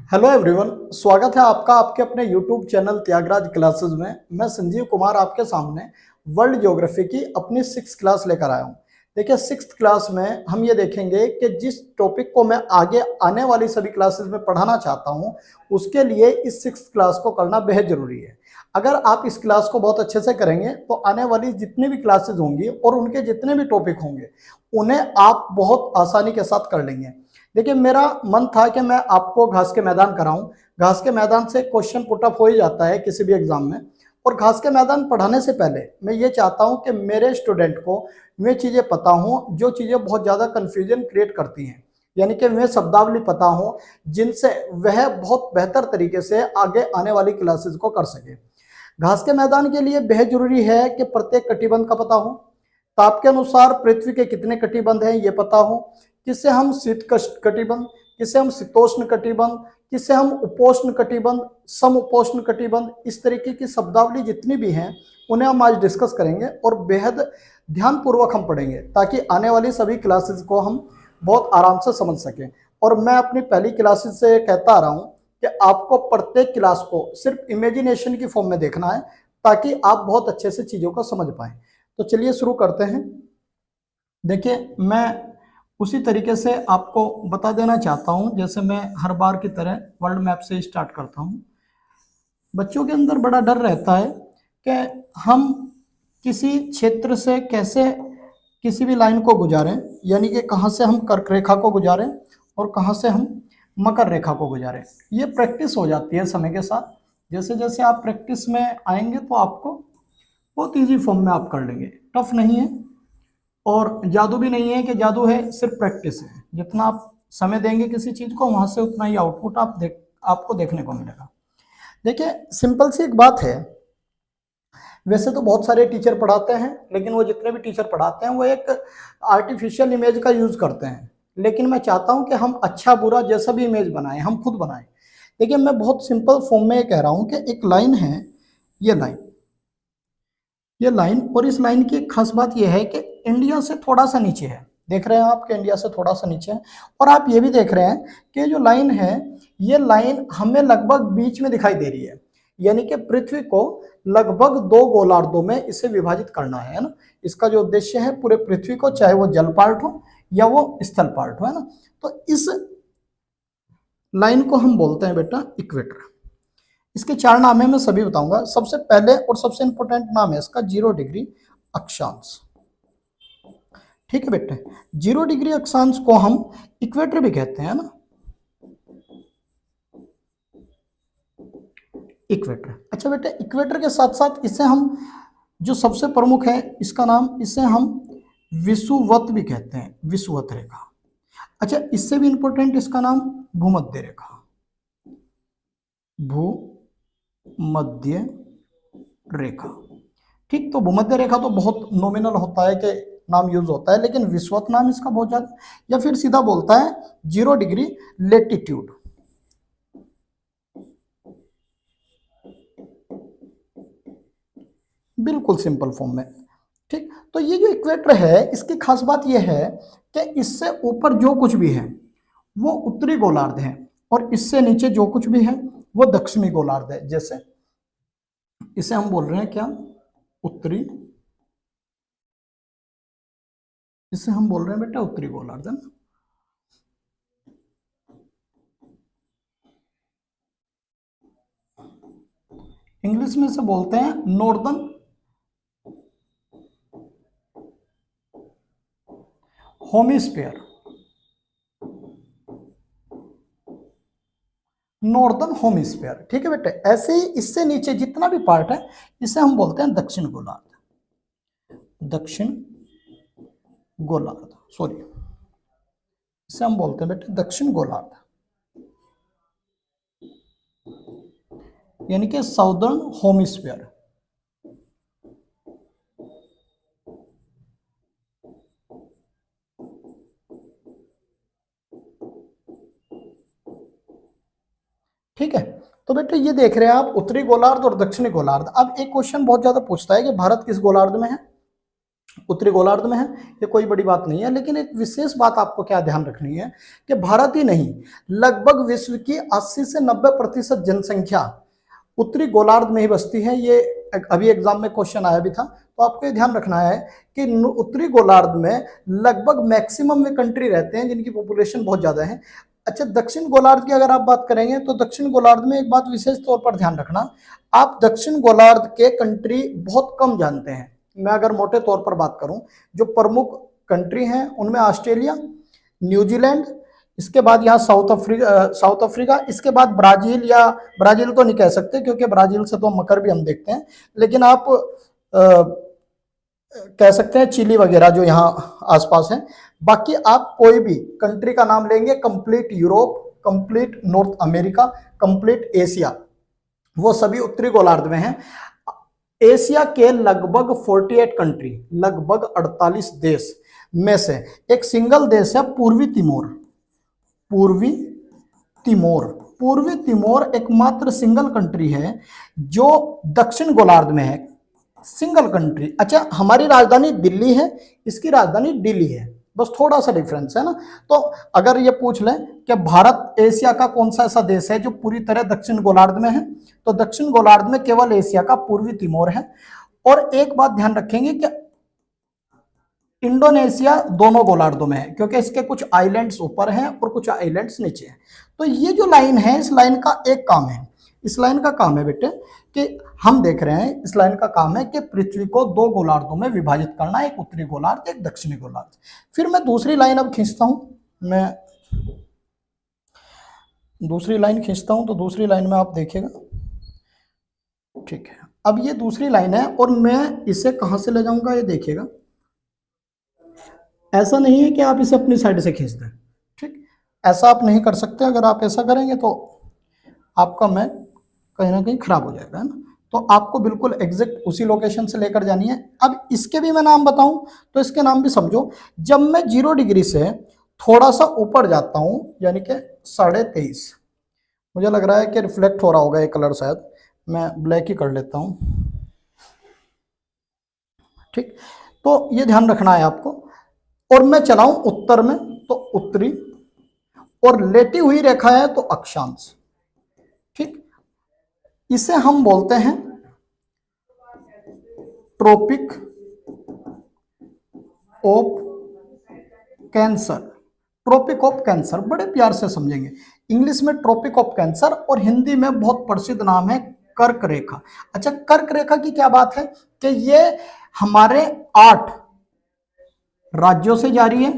Hello everyone, स्वागत है आपका आपके अपने यूट्यूब चैनल त्यागराज क्लासेस में। मैं संजीव कुमार आपके सामने वर्ल्ड ज्योग्राफी की अपनी 6th क्लास लेकर आया हूँ। देखिए 6th क्लास में हम ये देखेंगे कि जिस टॉपिक को मैं आगे आने वाली सभी क्लासेस में पढ़ाना चाहता हूँ उसके लिए इस 6th क्लास को करना बेहद जरूरी है। अगर आप इस क्लास को बहुत अच्छे से करेंगे तो आने वाली जितनी भी क्लासेज होंगी और उनके जितने भी टॉपिक होंगे उन्हें आप बहुत आसानी के साथ कर लेंगे। देखिए मेरा मन था कि मैं आपको घास के मैदान कराऊं। घास के मैदान से क्वेश्चन पुटअप हो ही जाता है किसी भी एग्जाम में। और घास के मैदान पढ़ाने से पहले मैं ये चाहता हूं कि मेरे स्टूडेंट को वे चीज़ें पता हों जो चीज़ें बहुत ज़्यादा कन्फ्यूजन क्रिएट करती हैं, यानी कि वे शब्दावली पता हो जिनसे वह बहुत बेहतर तरीके से आगे आने वाली क्लासेस को कर सके। घास के मैदान के लिए बेहद जरूरी है कि प्रत्येक कटिबंध का पता हो, ताप के अनुसार पृथ्वी के कितने कटिबंध हैं ये पता हो, किसे हम शीत कटिबंध, किसे हम शीतोष्ण कटिबंध, किसे हम उपोष्ण कटिबंध, सम उपोष्ण कटिबंध, इस तरीके की शब्दावली जितनी भी हैं उन्हें हम आज डिस्कस करेंगे और बेहद ध्यानपूर्वक हम पढ़ेंगे ताकि आने वाली सभी क्लासेस को हम बहुत आराम से समझ सकें। और मैं अपनी पहली क्लासेस से कहता आ रहा हूँ कि आपको प्रत्येक क्लास को सिर्फ इमेजिनेशन की फॉर्म में देखना है ताकि आप बहुत अच्छे से चीज़ों को समझ पाएं। तो चलिए शुरू करते हैं। देखिए मैं उसी तरीके से आपको बता देना चाहता हूं जैसे मैं हर बार की तरह वर्ल्ड मैप से स्टार्ट करता हूं। बच्चों के अंदर बड़ा डर रहता है कि हम किसी क्षेत्र से कैसे किसी भी लाइन को गुजारें, यानी कि कहाँ से हम कर्क रेखा को गुजारें और कहाँ से हम मकर रेखा को गुजारें। ये प्रैक्टिस हो जाती है समय के साथ। जैसे जैसे आप प्रैक्टिस में आएंगे तो आपको बहुत ईजी फॉर्म में आप कर लेंगे। टफ नहीं है और जादू भी नहीं है कि जादू है, सिर्फ प्रैक्टिस है। जितना आप समय देंगे किसी चीज को वहां से उतना ही आउटपुट आपको देखने को मिलेगा। देखिए सिंपल सी एक बात है, वैसे तो बहुत सारे टीचर पढ़ाते हैं लेकिन वो जितने भी टीचर पढ़ाते हैं वो एक आर्टिफिशियल इमेज का यूज करते हैं, लेकिन मैं चाहता हूं कि हम अच्छा बुरा जैसा भी इमेज बनाएं हम खुद बनाएं। देखिए मैं बहुत सिंपल फॉर्म में कह रहा हूं कि एक लाइन है, ये लाइन और इस लाइन की एक खास बात यह है कि इंडिया से थोड़ा सा नीचे है। देख रहे हैं आप कि इंडिया से थोड़ा सा नीचे है। और आप ये भी देख रहे हैं कि जो लाइन है ये लाइन हमें लगभग बीच में दिखाई दे रही है, यानी कि पृथ्वी को लगभग दो गोलार्धों में इसे विभाजित करना है ना। इसका जो उद्देश्य है पूरे पृथ्वी को, चाहे वो जल पार्ट हो या वो स्थल पार्ट हो, है ना। तो इस लाइन को हम बोलते हैं बेटा इक्वेटर। इसके चार नाम है, मैं सभी बताऊंगा। सबसे पहले और सबसे इंपॉर्टेंट नाम है इसका 0 डिग्री अक्षांश। ठीक है बेटे, 0 डिग्री अक्षांश को हम इक्वेटर भी कहते हैं ना, इक्वेटर। अच्छा बेटे, इक्वेटर के साथ साथ इसे हम जो सबसे प्रमुख है इसका नाम, इसे हम विषुवत भी कहते हैं, विषुवत रेखा। अच्छा इससे भी इंपॉर्टेंट इसका नाम भूमध्य रेखा, भूमध्य रेखा। ठीक, तो भूमध्य रेखा तो बहुत नॉमिनल होता है कि नाम यूज होता है, लेकिन विषुवत नाम इसका बहुत ज्यादा, या फिर सीधा बोलता है 0 डिग्री लेटिट्यूड। बिल्कुल सिंपल फॉर्म में। ठीक, तो ये जो इक्वेटर है इसकी खास बात यह है कि इससे ऊपर जो कुछ भी है वो उत्तरी गोलार्ध है और इससे नीचे जो कुछ भी है वो दक्षिणी गोलार्ध है। जैसे इसे हम बोल रहे हैं क्या, उत्तरी, इसे हम बोल रहे हैं बेटा उत्तरी गोलार्ध, है ना। इंग्लिश में से बोलते हैं नॉर्दर्न होमिस्फीयर, नॉर्दर्न होमिस्फीयर। ठीक है बेटे, ऐसे ही इससे नीचे जितना भी पार्ट है इसे हम बोलते हैं दक्षिण गोलार्ध, दक्षिण गोलार्ध, सॉरी इसे हम बोलते हैं बेटे दक्षिण गोलार्ध, यानी कि साउदर्न होमिस्फीयर। ठीक है, तो बेटे ये देख रहे हैं आप उत्तरी गोलार्ध और दक्षिणी गोलार्ध। अब एक क्वेश्चन बहुत ज्यादा पूछता है कि भारत किस गोलार्ध में है। उत्तरी गोलार्ध में है, ये कोई बड़ी बात नहीं है। लेकिन एक विशेष बात आपको क्या ध्यान रखनी है कि भारत ही नहीं, लगभग विश्व की 80 से 90% जनसंख्या उत्तरी गोलार्ध में ही बसती है। ये अभी एग्जाम में क्वेश्चन आया भी था, तो आपको ये ध्यान रखना है कि उत्तरी गोलार्ध में लगभग मैक्सिमम वे कंट्री रहते हैं जिनकी पॉपुलेशन बहुत ज्यादा है। अच्छा, दक्षिण गोलार्ध की अगर आप बात करेंगे तो दक्षिण गोलार्ध में एक बात विशेष तौर पर ध्यान रखना, आप दक्षिण गोलार्ध के कंट्री बहुत कम जानते हैं। मैं अगर मोटे तौर पर बात करूं, जो प्रमुख कंट्री हैं उनमें ऑस्ट्रेलिया, न्यूजीलैंड, इसके बाद यहाँ साउथ अफ्रीका, इसके बाद ब्राजील, या ब्राजील तो नहीं कह सकते क्योंकि ब्राजील से तो मकर भी हम देखते हैं, लेकिन आप कह सकते हैं चिली वगैरह जो यहाँ आसपास है। बाकी आप कोई भी कंट्री का नाम लेंगे, complete Europe, complete north America, complete Asia, वो सभी उत्तरी गोलार्ध में हैं। एशिया के लगभग 48 कंट्री, लगभग 48 देश में से एक सिंगल देश है पूर्वी तिमोर। पूर्वी तिमोर, पूर्वी तिमोर एकमात्र सिंगल कंट्री है जो दक्षिण गोलार्ध में है, सिंगल कंट्री। अच्छा, हमारी राजधानी दिल्ली है, इसकी राजधानी दिल्ली है, बस थोड़ा सा डिफरेंस है ना। तो अगर ये पूछ लें कि भारत एशिया का कौन सा ऐसा देश है जो पूरी तरह दक्षिण गोलार्ध में है, तो दक्षिण गोलार्ध में केवल एशिया का पूर्वी तिमोर है। और एक बात ध्यान रखेंगे कि इंडोनेशिया दोनों गोलार्धों में है क्योंकि इसके कुछ आइलैंड्स ऊपर हैं और कुछ आइलैंड्स नीचे हैं। तो ये जो लाइन है, इस लाइन का एक काम है, इस लाइन का काम है बेटे कि हम देख रहे हैं, इस लाइन का काम है कि पृथ्वी को दो गोलार्धों में विभाजित करना, एक उत्तरी गोलार्ध, एक दक्षिणी गोलार्ध। फिर मैं दूसरी लाइन अब खींचता हूं, मैं दूसरी लाइन खींचता हूं, तो दूसरी लाइन में आप देखिएगा, ठीक है। अब ये दूसरी लाइन है और मैं इसे कहां से ले जाऊंगा ये देखिएगा। ऐसा नहीं है कि आप इसे अपनी साइड से खींच दें, ठीक, ऐसा आप नहीं कर सकते। अगर आप ऐसा करेंगे तो आपका मैप कहीं ना कहीं खराब हो जाएगा, है ना। तो आपको बिल्कुल एग्जैक्ट उसी लोकेशन से लेकर जानी है। अब इसके भी मैं नाम बताऊं तो इसके नाम भी समझो। जब मैं 0 डिग्री से थोड़ा सा ऊपर जाता हूं, यानी कि 23.5, मुझे लग रहा है कि रिफ्लेक्ट हो रहा होगा ये कलर, शायद मैं ब्लैक ही कर लेता हूं, ठीक। तो ये ध्यान रखना है आपको। और मैं चलाऊं उत्तर में तो उत्तरी, और लेटी हुई रेखा है तो अक्षांश, ठीक। इसे हम बोलते हैं tropic of cancer. Tropic of cancer बड़े प्यार से समझेंगे, इंग्लिश में ट्रॉपिक ऑफ कैंसर और हिंदी में बहुत प्रसिद्ध नाम है कर्क रेखा। अच्छा, कर्क रेखा की क्या बात है कि ये हमारे 8 राज्यों से जारी है,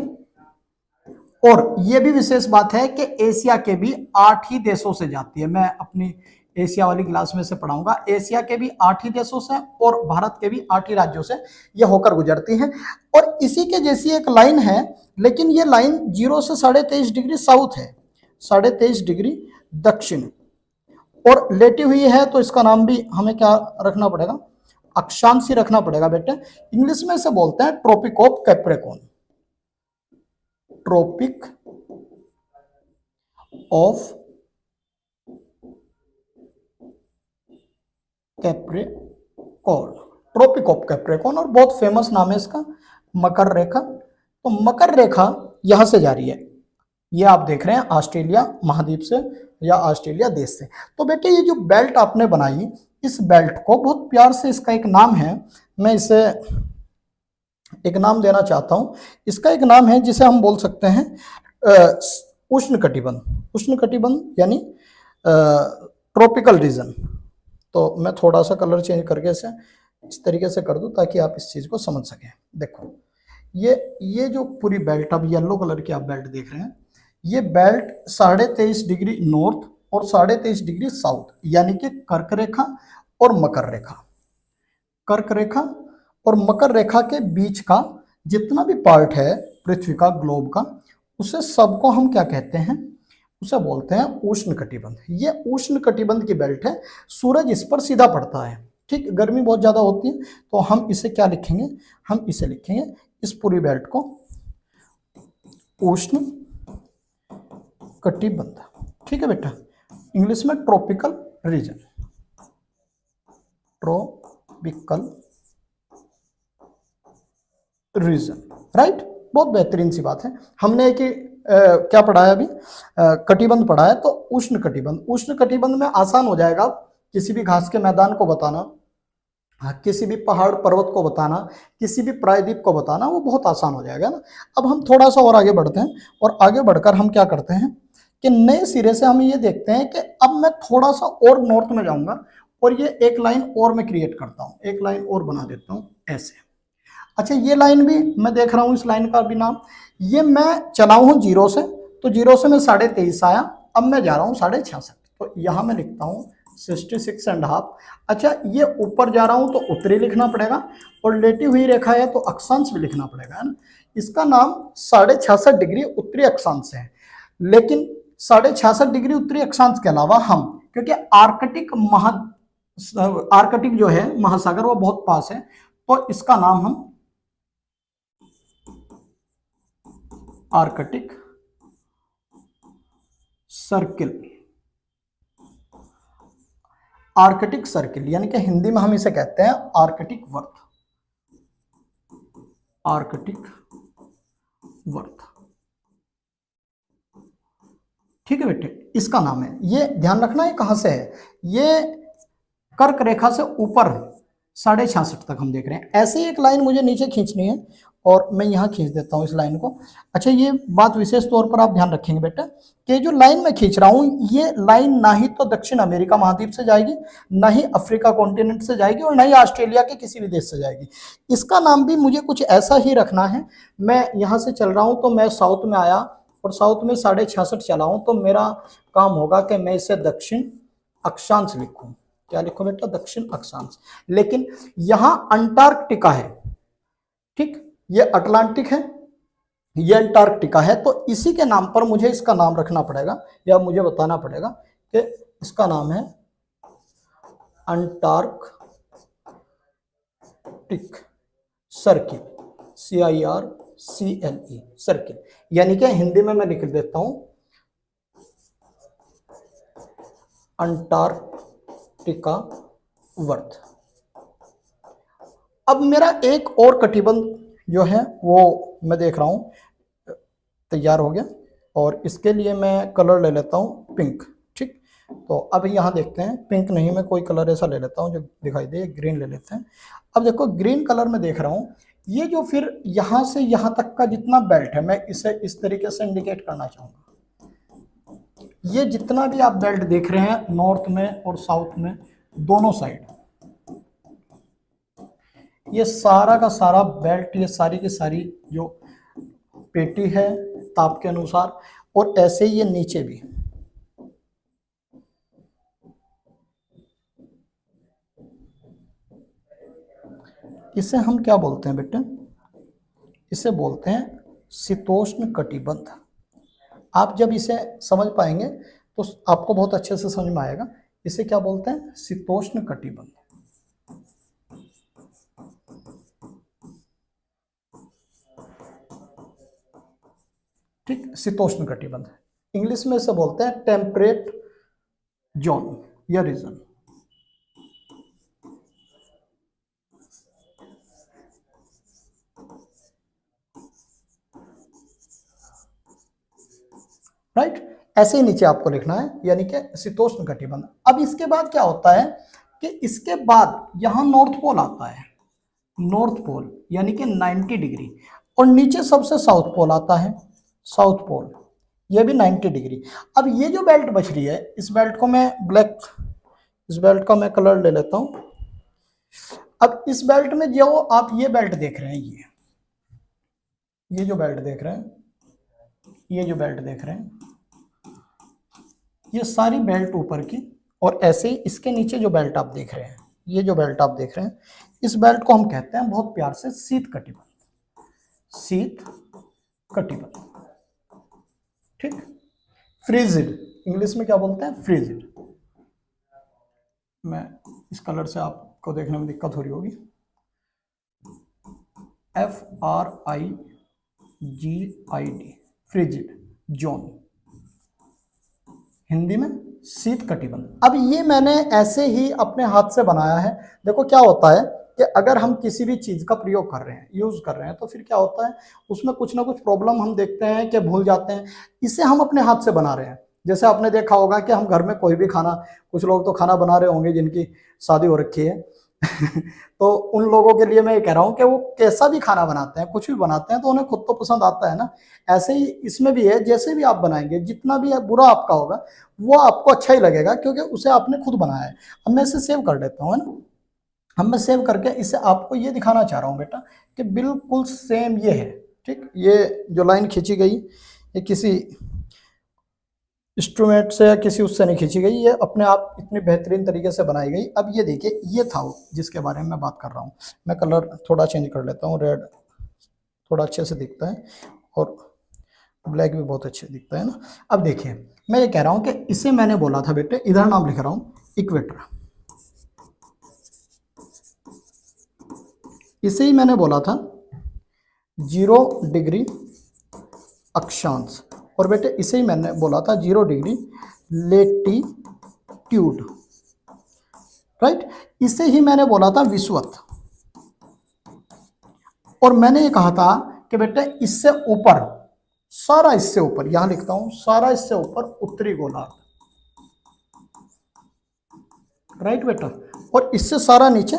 और यह भी विशेष बात है कि एशिया के भी 8 ही देशों से जाती है। मैं अपनी एशिया वाली क्लास में से पढ़ाऊंगा, एशिया के भी 8 ही देशों से और भारत के भी 8 ही राज्यों से यह होकर गुजरती है। और इसी के जैसी एक लाइन है, लेकिन यह लाइन 0 से 23.5 डिग्री साउथ है, 23.5 डिग्री दक्षिण, और लेटी हुई है, तो इसका नाम भी हमें क्या रखना पड़ेगा, अक्षांश ही रखना पड़ेगा बेटे। इंग्लिश में इसे बोलते हैं tropic of Capricorn. Tropic of Capricorn, tropic of Capricorn, और बहुत फेमस नाम है इसका मकर रेखा। तो मकर रेखा यहां से जा रही है, ये आप देख रहे हैं ऑस्ट्रेलिया महाद्वीप से या ऑस्ट्रेलिया देश से। तो बेटे ये जो बेल्ट आपने बनाई, इस बेल्ट को बहुत प्यार से, इसका एक नाम है, मैं इसे एक नाम देना चाहता हूं। इसका एक नाम है जिसे हम बोल सकते हैं उष्ण कटिबंध। उष्ण कटिबंध यानी ट्रॉपिकल रीजन। तो मैं थोड़ा सा कलर चेंज करके इसे इस तरीके से कर दूं ताकि आप इस चीज को समझ सकें। देखो ये जो पूरी बेल्ट, अब येलो कलर की आप बेल्ट देख रहे हैं, ये बेल्ट 23.5 डिग्री नॉर्थ और 23.5 डिग्री साउथ, यानी कि कर्क रेखा और मकर रेखा, कर्क रेखा और मकर रेखा के बीच का जितना भी पार्ट है पृथ्वी का, ग्लोब का, उसे सबको हम क्या कहते हैं, उसे बोलते हैं उष्ण कटिबंध। ये उष्ण कटिबंध की बेल्ट है, सूरज इस पर सीधा पड़ता है, ठीक। गर्मी बहुत ज्यादा होती है, तो हम इसे क्या लिखेंगे, हम इसे लिखेंगे इस पूरी बेल्ट को उष्ण कटिबंध, ठीक है बेटा। इंग्लिश में tropical region, tropical region, right. बहुत बेहतरीन सी बात है। हमने कि क्या पढ़ा है अभी, कटिबंध पढ़ा है, तो उष्ण कटिबंध। उष्ण कटिबंध में आसान हो जाएगा किसी भी घास के मैदान को बताना, किसी भी पहाड़ पर्वत को बताना, किसी भी प्रायद्वीप को बताना, वो बहुत आसान हो जाएगा ना। अब हम थोड़ा सा और आगे बढ़ते हैं, और आगे बढ़कर हम क्या करते हैं कि नए सिरे से हम ये देखते हैं कि अब मैं थोड़ा सा और नॉर्थ में जाऊंगा, और ये एक लाइन और मैं क्रिएट करता हूँ, एक लाइन और बना देता हूँ ऐसे। अच्छा, ये लाइन भी मैं देख रहा हूँ, इस लाइन का भी नाम, ये मैं चला हूँ जीरो से, तो जीरो से मैं 23.5 आया, अब मैं जा रहा हूँ 66, तो यहाँ मैं लिखता हूँ 66.5। अच्छा, ये ऊपर जा रहा हूँ तो उत्तरी लिखना पड़ेगा, और लेटी हुई रेखा है तो अक्षांश भी लिखना पड़ेगा, है ना। इसका नाम 66.5 डिग्री उत्तरी अक्षांश है। लेकिन 66.5 डिग्री उत्तरी अक्षांश के अलावा हम, क्योंकि आर्कटिक जो है महासागर वो बहुत पास है, तो इसका नाम हम आर्कटिक सर्किल, आर्कटिक सर्किल, यानी कि हिंदी में हम इसे कहते हैं आर्कटिक वर्त, आर्कटिक वर्त। ठीक है बेटे, इसका नाम है। ये ध्यान रखना है कहां से है, ये कर्क रेखा से ऊपर 66.5 तक हम देख रहे हैं। ऐसे ही एक लाइन मुझे नीचे खींचनी है, और मैं यहाँ खींच देता हूँ इस लाइन को। अच्छा, ये बात विशेष तौर पर आप ध्यान रखेंगे बेटा कि जो लाइन मैं खींच रहा हूँ, ये लाइन ना ही तो दक्षिण अमेरिका महाद्वीप से जाएगी, ना ही अफ्रीका कॉन्टिनेंट से जाएगी, और ना ही ऑस्ट्रेलिया के किसी भी देश से जाएगी। इसका नाम भी मुझे कुछ ऐसा ही रखना है। मैं यहाँ से चल रहा हूँ तो मैं साउथ में आया, और साउथ में 66.5 चला हूँ, तो मेरा काम होगा कि मैं इसे दक्षिण अक्षांश लिखूं। क्या लिखो बेटा, दक्षिण अक्षांश। लेकिन यहां अंटार्कटिका है, ठीक, ये अटलांटिक है, ये अंटार्कटिका है, तो इसी के नाम पर मुझे इसका नाम रखना पड़ेगा, या मुझे बताना पड़ेगा कि इसका नाम है अंटार्कटिक सर्किल, CIRCLE सर्किल। यानी कि हिंदी में मैं लिख देता हूं अंटार्कटिका वर्त। अब मेरा एक और कटिबंध जो है वो मैं देख रहा हूं तैयार हो गया, और इसके लिए मैं कलर ले लेता हूं पिंक, ठीक। तो अब यहाँ देखते हैं, पिंक नहीं, मैं कोई कलर ऐसा ले लेता हूं जो दिखाई दे, ग्रीन ले लेते हैं। अब देखो, ग्रीन कलर में देख रहा हूं, ये जो फिर यहाँ से यहाँ तक का जितना बेल्ट है, मैं इसे इस तरीके से इंडिकेट करना चाहूंगा। ये जितना भी आप बेल्ट देख रहे हैं नॉर्थ में और साउथ में दोनों साइड, ये सारा का सारा बेल्ट, ये सारी की सारी जो पेटी है ताप के अनुसार, और ऐसे ही ये नीचे भी, इसे हम क्या बोलते हैं बेटे, इसे बोलते हैं शीतोष्ण कटिबंध। आप जब इसे समझ पाएंगे तो आपको बहुत अच्छे से समझ में आएगा। इसे क्या बोलते हैं, शीतोष्ण कटिबंध। ठीक, शीतोष्ण कटिबंध। इंग्लिश में इसे बोलते हैं टेम्परेट जोन या रीजन। राइट, ऐसे ही नीचे आपको लिखना है, यानी कि शीतोष्ण कटिबंध। अब इसके बाद क्या होता है कि इसके बाद यहां नॉर्थ पोल आता है, नॉर्थ पोल यानी कि 90 डिग्री, और नीचे सबसे साउथ पोल आता है, साउथ पोल, ये भी 90 डिग्री। अब ये जो बेल्ट बच रही है, इस बेल्ट को मैं ब्लैक, इस बेल्ट का मैं कलर ले लेता हूं। अब इस बेल्ट में जो आप ये बेल्ट देख रहे हैं, ये जो बेल्ट देख रहे हैं, ये जो बेल्ट देख रहे हैं, ये सारी बेल्ट ऊपर की, और ऐसे ही इसके नीचे जो बेल्ट आप देख रहे हैं, ये जो बेल्ट आप देख रहे हैं, इस बेल्ट को हम कहते हैं बहुत प्यार से शीत कटिबंध, शीत कटिबंध। ठीक, फ्रीजिड, इंग्लिश में क्या बोलते हैं, फ्रीजिड। मैं इस कलर से आपको देखने में दिक्कत हो रही होगी, FRIGID, फ्रीजिड जोन, हिंदी में शीत कटिबंध। अब ये मैंने ऐसे ही अपने हाथ से बनाया है। देखो क्या होता है कि अगर हम किसी भी चीज़ का प्रयोग कर रहे हैं, यूज़ कर रहे हैं, तो फिर क्या होता है उसमें कुछ ना कुछ प्रॉब्लम हम देखते हैं कि भूल जाते हैं। इसे हम अपने हाथ से बना रहे हैं। जैसे आपने देखा होगा कि हम घर में कोई भी खाना, कुछ लोग तो खाना बना रहे होंगे जिनकी शादी हो रखी है तो उन लोगों के लिए मैं ये कह रहा हूँ कि वो कैसा भी खाना बनाते हैं, कुछ भी बनाते हैं, तो उन्हें खुद तो पसंद आता है ना। ऐसे ही इसमें भी है, जैसे भी आप बनाएंगे, जितना भी बुरा आपका होगा वो आपको अच्छा ही लगेगा, क्योंकि उसे आपने खुद बनाया है। अब मैं इसे सेव कर देता हूँ, है ना। हम मैं सेव करके इसे आपको ये दिखाना चाह रहा हूँ बेटा कि बिल्कुल सेम ये है। ठीक, ये जो लाइन खींची गई ये किसी इंस्ट्रूमेंट से या किसी उससे नहीं खींची गई, ये अपने आप इतनी बेहतरीन तरीके से बनाई गई। अब ये देखिए, ये था वो जिसके बारे में मैं बात कर रहा हूँ। मैं कलर थोड़ा चेंज कर लेता हूँ, रेड थोड़ा अच्छे से दिखता है और ब्लैक भी बहुत अच्छे दिखता है ना। अब देखिए, मैं ये कह रहा हूँ कि इसे मैंने बोला था बेटे, इधर नाम लिख रहा हूँ इक्वेटर, इसे ही मैंने बोला था 0 डिग्री अक्षांश, और बेटे इसे ही मैंने बोला था 0 डिग्री लेटीट्यूड, राइट। इसे ही मैंने बोला था विषुवत, और मैंने ये कहा था कि बेटे इससे ऊपर, सारा इससे ऊपर, यहां लिखता हूं सारा इससे ऊपर उत्तरी गोलार्ध, राइट बेटा, और इससे सारा नीचे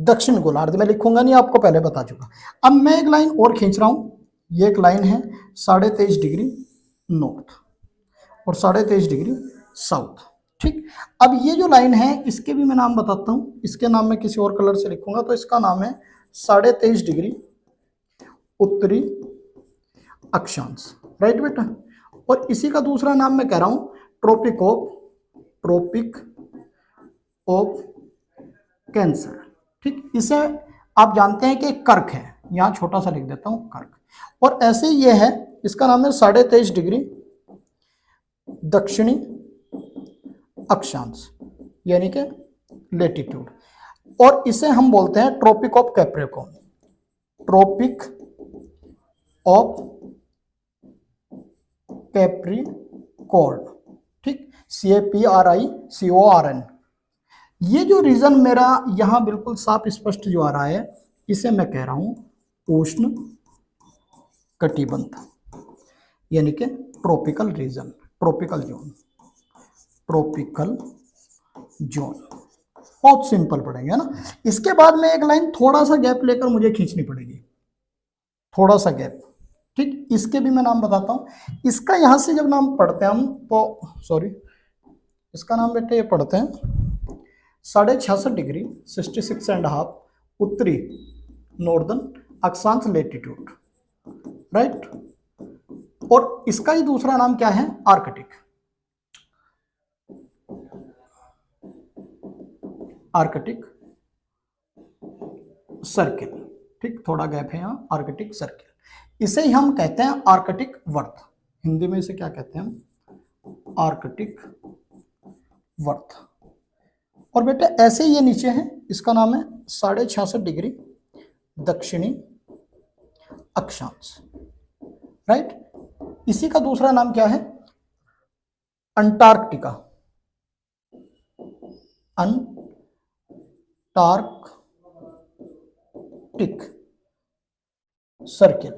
दक्षिण गोलार्ध। मैं लिखूंगा नहीं, आपको पहले बता चुका। अब मैं एक लाइन और खींच रहा हूं, ये एक लाइन है 23.5 डिग्री नॉर्थ और 23.5 डिग्री साउथ। ठीक, अब ये जो लाइन है इसके भी मैं नाम बताता हूं, इसके नाम मैं किसी और कलर से लिखूंगा, तो इसका नाम है 23.5 डिग्री उत्तरी अक्षांश, राइट बेटा। और इसी का दूसरा नाम मैं कह रहा हूं ट्रॉपिक ऑफ कैंसर। ठीक, इसे आप जानते हैं कि कर्क है, यहां छोटा सा लिख देता हूं कर्क, और ऐसे ये है, इसका नाम है 23.5 डिग्री दक्षिणी अक्षांश, यानी कि लेटीट्यूड, और इसे हम बोलते हैं tropic of Capricorn, tropic of Capricorn. ठीक, CAPRICORN। ये जो रीजन मेरा यहां बिल्कुल साफ स्पष्ट जो आ रहा है, इसे मैं कह रहा हूं उष्ण कटिबंध, यानी कि ट्रॉपिकल रीजन, ट्रॉपिकल जोन। बहुत सिंपल पड़ेंगे, है ना। इसके बाद में एक लाइन थोड़ा सा गैप लेकर मुझे खींचनी पड़ेगी, थोड़ा सा गैप। ठीक, इसके भी मैं नाम बताता हूं। इसका यहां से जब नाम पढ़ते हैं हम, तो सॉरी, इसका नाम बेटे ये पढ़ते हैं 66.5 डिग्री 66.5 उत्तरी नॉर्दर्न अक्षांश लेटीट्यूड, राइट। और इसका ही दूसरा नाम क्या है, आर्कटिक, आर्कटिक सर्किल। ठीक, थोड़ा गैप है यहाँ, आर्कटिक सर्किल। इसे ही हम कहते हैं आर्कटिक वर्त, हिंदी में इसे क्या कहते हैं हम, आर्कटिक वर्त। और बेटे ऐसे ही ये नीचे है, इसका नाम है 66.5 डिग्री दक्षिणी अक्षांश, राइट। इसी का दूसरा नाम क्या है, अंटार्कटिका, अंटार्कटिक सर्किल,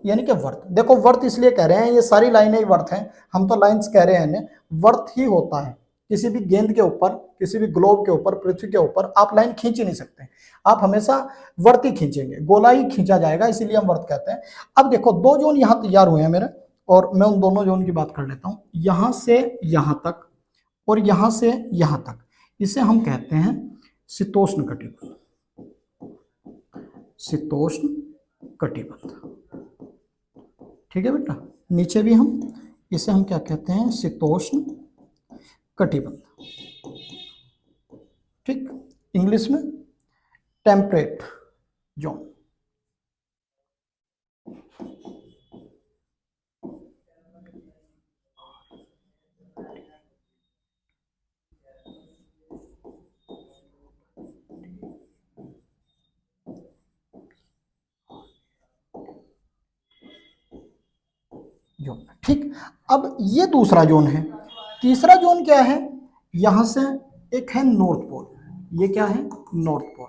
यानी कि वर्त। देखो वर्त इसलिए कह रहे हैं, ये सारी लाइनें ही वर्त हैं, हम तो लाइंस कह रहे हैं इन्हें, वर्त ही होता है। किसी भी गेंद के ऊपर, किसी भी ग्लोब के ऊपर, पृथ्वी के ऊपर आप लाइन खींच ही नहीं सकते, आप हमेशा वर्त ही खींचेंगे, गोला ही खींचा जाएगा, इसीलिए हम वर्त कहते हैं। अब देखो दो जोन यहाँ तैयार हुए हैं मेरे, और मैं उन दोनों जोन की बात कर लेता हूँ, यहां से यहां तक और यहां से यहां तक, इसे हम कहते हैं शीतोष्ण कटिबंध, शीतोष्ण कटिबंध। ठीक है बेटा, नीचे भी हम इसे हम क्या कहते हैं, शीतोष्ण कटिबंध। ठीक, इंग्लिश में टेम्परेट जोन। जोन, ठीक। अब ये दूसरा जोन है। तीसरा जोन क्या है, यहां से एक है नॉर्थ पोल, ये क्या है, नॉर्थ पोल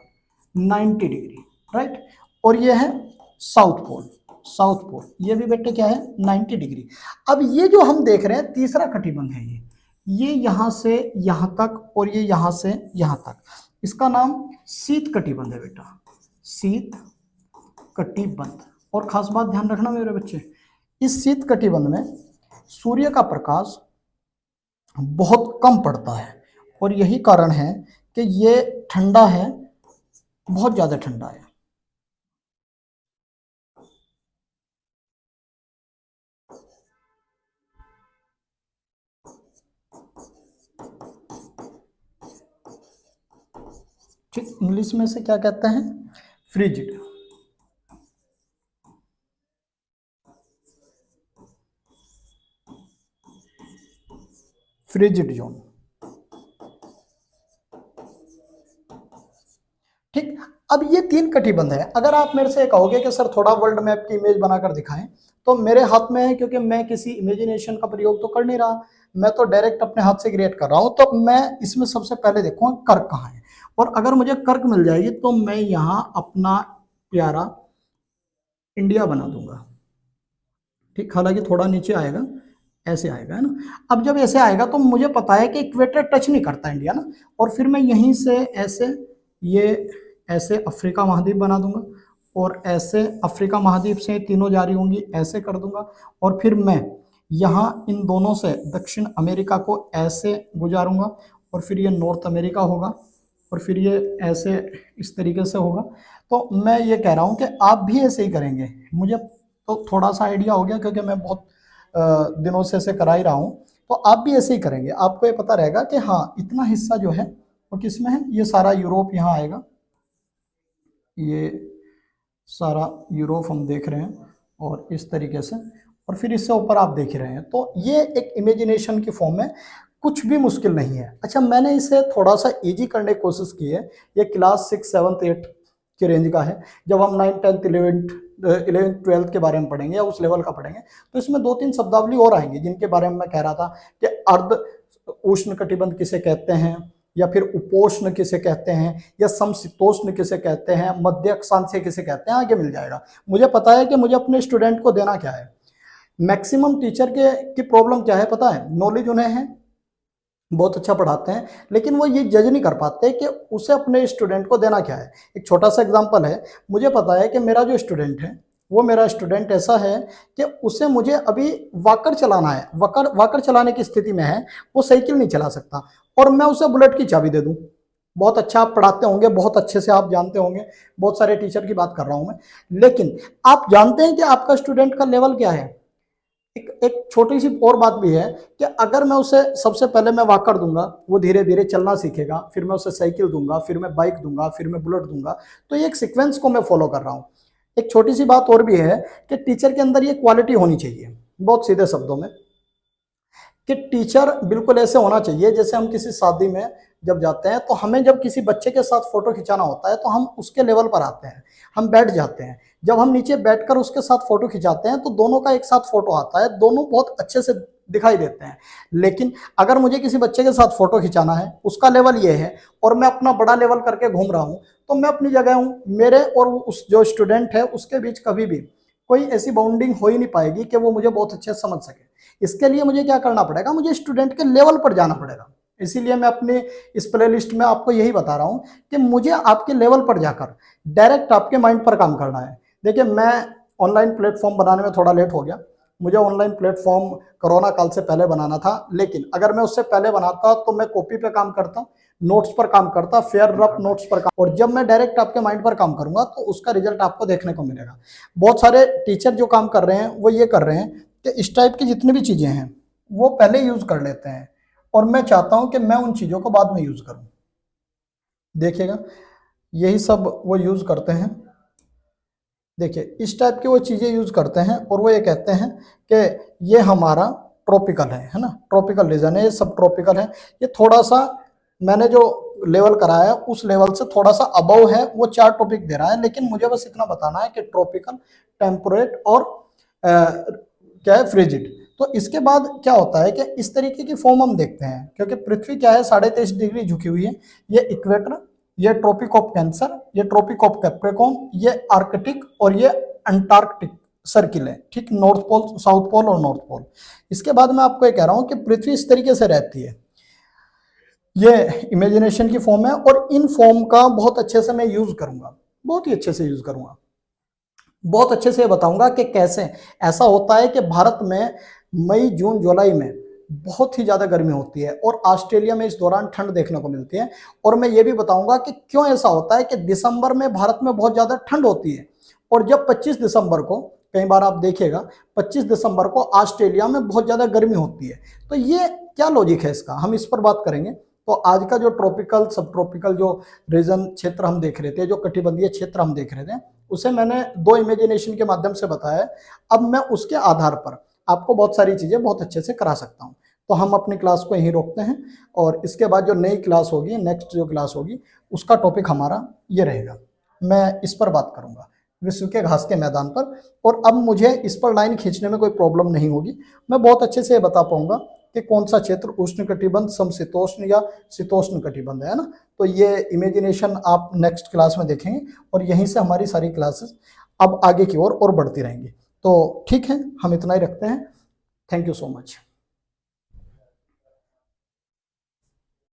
90 डिग्री, राइट। और ये है साउथ पोल, साउथ पोल ये भी बेटे क्या है 90 डिग्री। अब ये जो हम देख रहे हैं तीसरा कटिबंध है, ये यहां से यहां तक और ये यहां से यहां तक, इसका नाम शीत कटिबंध है बेटा, शीत कटिबंध। और खास बात ध्यान रखना मेरे बच्चे, इस शीत कटिबंध में सूर्य का प्रकाश बहुत कम पड़ता है और यही कारण है कि ये ठंडा है, बहुत ज्यादा ठंडा है। ठीक, इंग्लिश में से क्या कहते हैं, फ्रिजिड। Frigid zone. ठीक, अब ये तीन कटिबंध है। अगर आप मेरे से कहोगे कि सर थोड़ा वर्ल्ड मैप की इमेज बनाकर दिखाएं, तो मेरे हाथ में है, क्योंकि मैं किसी इमेजिनेशन का प्रयोग तो कर नहीं रहा, मैं तो डायरेक्ट अपने हाथ से क्रिएट कर रहा हूं। तो मैं इसमें सबसे पहले देखूंगा कर्क कहाँ है, और अगर मुझे कर्क मिल जाएगी तो मैं यहां अपना प्यारा इंडिया बना दूंगा। ठीक, हालांकि थोड़ा नीचे आएगा, ऐसे आएगा है ना। अब जब ऐसे आएगा तो मुझे पता है कि इक्वेटर टच नहीं करता इंडिया ना, और फिर मैं यहीं से ऐसे, ये ऐसे अफ्रीका महाद्वीप बना दूंगा, और ऐसे अफ्रीका महाद्वीप से तीनों जारी होंगी, ऐसे कर दूंगा, और फिर मैं यहाँ इन दोनों से दक्षिण अमेरिका को ऐसे गुजारूंगा, और फिर ये नॉर्थ अमेरिका होगा, और फिर ये ऐसे इस तरीके से होगा। तो मैं ये कह रहा हूँ कि आप भी ऐसे ही करेंगे। मुझे तो थोड़ा सा आइडिया हो गया, क्योंकि मैं बहुत दिनों से ऐसे करा ही रहा हूँ। तो आप भी ऐसे ही करेंगे, आपको ये पता रहेगा कि हाँ इतना हिस्सा जो है वो किस में है, ये सारा यूरोप यहाँ आएगा, ये सारा यूरोप हम देख रहे हैं, और इस तरीके से, और फिर इससे ऊपर आप देख रहे हैं। तो ये एक इमेजिनेशन की फॉर्म में कुछ भी मुश्किल नहीं है। अच्छा, मैंने इसे थोड़ा सा इजी करने की कोशिश की है। ये क्लास 6, 7, 8 की रेंज का है। जब हम 9, 10, 11, 12 के बारे में पढ़ेंगे या उस लेवल का पढ़ेंगे, तो इसमें 2-3 शब्दावली और आएंगी, जिनके बारे में मैं कह रहा था कि अर्ध उष्ण कटिबंध किसे कहते हैं, या फिर उपोष्ण किसे कहते हैं, या समशीतोष्ण किसे कहते हैं, मध्य अक्षांशीय किसे कहते हैं, आगे मिल जाएगा। मुझे पता है कि मुझे अपने स्टूडेंट को देना क्या है। मैक्सिमम टीचर के की प्रॉब्लम क्या है पता है, नॉलेज उन्हें है, बहुत अच्छा पढ़ाते हैं, लेकिन वो ये जज नहीं कर पाते कि उसे अपने स्टूडेंट को देना क्या है। एक छोटा सा एग्जांपल है, मुझे पता है कि मेरा जो स्टूडेंट है, वो मेरा स्टूडेंट ऐसा है कि उसे मुझे अभी वॉकर चलाना है, वॉकर चलाने की स्थिति में है, वो साइकिल नहीं चला सकता, और मैं उसे बुलेट की चाबी दे दूं। बहुत अच्छा आप पढ़ाते होंगे, बहुत अच्छे से आप जानते होंगे, बहुत सारे टीचर की बात कर रहा हूं मैं, लेकिन आप जानते हैं कि आपका स्टूडेंट का लेवल क्या है। एक छोटी सी और बात भी है कि अगर मैं उसे सबसे पहले मैं वॉकर दूंगा, वो धीरे धीरे चलना सीखेगा, फिर मैं उसे साइकिल दूंगा, फिर मैं बाइक दूंगा, फिर मैं बुलेट दूंगा। तो ये एक सीक्वेंस को मैं फॉलो कर रहा हूँ। एक छोटी सी बात और भी है कि टीचर के अंदर ये क्वालिटी होनी चाहिए, बहुत सीधे शब्दों में, कि टीचर बिल्कुल ऐसे होना चाहिए जैसे हम किसी शादी में जब जाते हैं, तो हमें जब किसी बच्चे के साथ फोटो खिंचाना होता है तो हम उसके लेवल पर आते हैं, हम बैठ जाते हैं। जब हम नीचे बैठकर उसके साथ फोटो खिंचाते हैं तो दोनों का एक साथ फोटो आता है, दोनों बहुत अच्छे से दिखाई देते हैं। लेकिन अगर मुझे किसी बच्चे के साथ फोटो खिंचाना है, उसका लेवल ये है, और मैं अपना बड़ा लेवल करके घूम रहा हूँ, तो मैं अपनी जगह हूँ, मेरे और उस जो स्टूडेंट है उसके बीच कभी भी कोई ऐसी बाउंडिंग हो ही नहीं पाएगी कि वो मुझे बहुत अच्छे से समझ सके। इसके लिए मुझे क्या करना पड़ेगा, मुझे स्टूडेंट के लेवल पर जाना पड़ेगा। इसीलिए मैं अपने इस प्ले लिस्ट में आपको यही बता रहा हूं कि मुझे आपके लेवल पर जाकर डायरेक्ट आपके माइंड पर काम करना है। देखिए, मैं ऑनलाइन प्लेटफॉर्म बनाने में थोड़ा लेट हो गया। मुझे ऑनलाइन प्लेटफॉर्म कोरोना काल से पहले बनाना था, लेकिन अगर मैं उससे पहले बनाता तो मैं कॉपी पे काम करता, नोट्स पर काम करता, फेयर रफ नोट्स पर काम, और जब मैं डायरेक्ट आपके माइंड पर काम करूंगा तो उसका रिजल्ट आपको देखने को मिलेगा। बहुत सारे टीचर जो काम कर रहे हैं वो ये कर रहे हैं कि इस टाइप की जितनी भी चीज़ें हैं वो पहले यूज कर लेते हैं, और मैं चाहता हूं कि मैं उन चीज़ों को बाद में यूज करूं। देखिएगा, यही सब वो यूज करते हैं। देखिए, इस टाइप की वो चीज़ें यूज करते हैं, और वो ये कहते हैं कि ये हमारा ट्रॉपिकल है ना, ट्रॉपिकल रीजन है, ये सब ट्रॉपिकल है। ये थोड़ा सा मैंने जो लेवल कराया है उस लेवल से थोड़ा सा अबव है, वो 4 टॉपिक दे रहा है, लेकिन मुझे बस इतना बताना है कि ट्रॉपिकल, टेम्परेट और क्या है, फ्रिजिड। तो इसके बाद क्या होता है कि इस तरीके की फॉर्म हम देखते हैं, क्योंकि पृथ्वी क्या है 23.5 डिग्री झुकी हुई है, ये इक्वेटर ये ट्रॉपिक ऑफ कैंसर, ये ट्रॉपिक ऑफ कैप्रिकॉर्न, ये आर्कटिक और ये अंटार्कटिक सर्किल है, ठीक, नॉर्थ पोल, साउथ पोल और नॉर्थ पोल। इसके बाद मैं आपको ये कह रहा हूं कि पृथ्वी इस तरीके से रहती है, ये इमेजिनेशन की फॉर्म है, और इन फॉर्म का बहुत अच्छे से मैं यूज करूंगा, बहुत ही अच्छे से यूज करूंगा, बहुत अच्छे से बताऊंगा कि कैसे ऐसा होता है कि भारत में मई जून जुलाई में बहुत ही ज़्यादा गर्मी होती है और ऑस्ट्रेलिया में इस दौरान ठंड देखने को मिलती है। और मैं ये भी बताऊंगा कि क्यों ऐसा होता है कि दिसंबर में भारत में बहुत ज़्यादा ठंड होती है और जब 25 दिसंबर को, कई बार आप देखिएगा 25 दिसंबर को ऑस्ट्रेलिया में बहुत ज़्यादा गर्मी होती है। तो ये क्या लॉजिक है इसका, हम इस पर बात करेंगे। तो आज का जो ट्रॉपिकल सब ट्रॉपिकल जो रीजन क्षेत्र हम देख रहे थे, जो कटिबंधीय क्षेत्र हम देख रहे थे, उसे मैंने दो इमेजिनेशन के माध्यम से बताया है। अब मैं उसके आधार पर आपको बहुत सारी चीज़ें बहुत अच्छे से करा सकता हूँ। तो हम अपनी क्लास को यहीं रोकते हैं और इसके बाद जो नई क्लास होगी, नेक्स्ट जो क्लास होगी, उसका टॉपिक हमारा ये रहेगा। मैं इस पर बात करूँगा, विश्व के घास के मैदान पर। और अब मुझे इस पर लाइन खींचने में कोई प्रॉब्लम नहीं होगी, मैं बहुत अच्छे से बता पाऊंगा कि कौन सा क्षेत्र उष्ण कटिबंध, समशीतोष्ण या शीतोष्ण कटिबंध है ना। तो ये इमेजिनेशन आप नेक्स्ट क्लास में देखेंगे और यहीं से हमारी सारी क्लासेस अब आगे की ओर और बढ़ती रहेंगी। तो ठीक है, हम इतना ही रखते हैं। Thank you so much.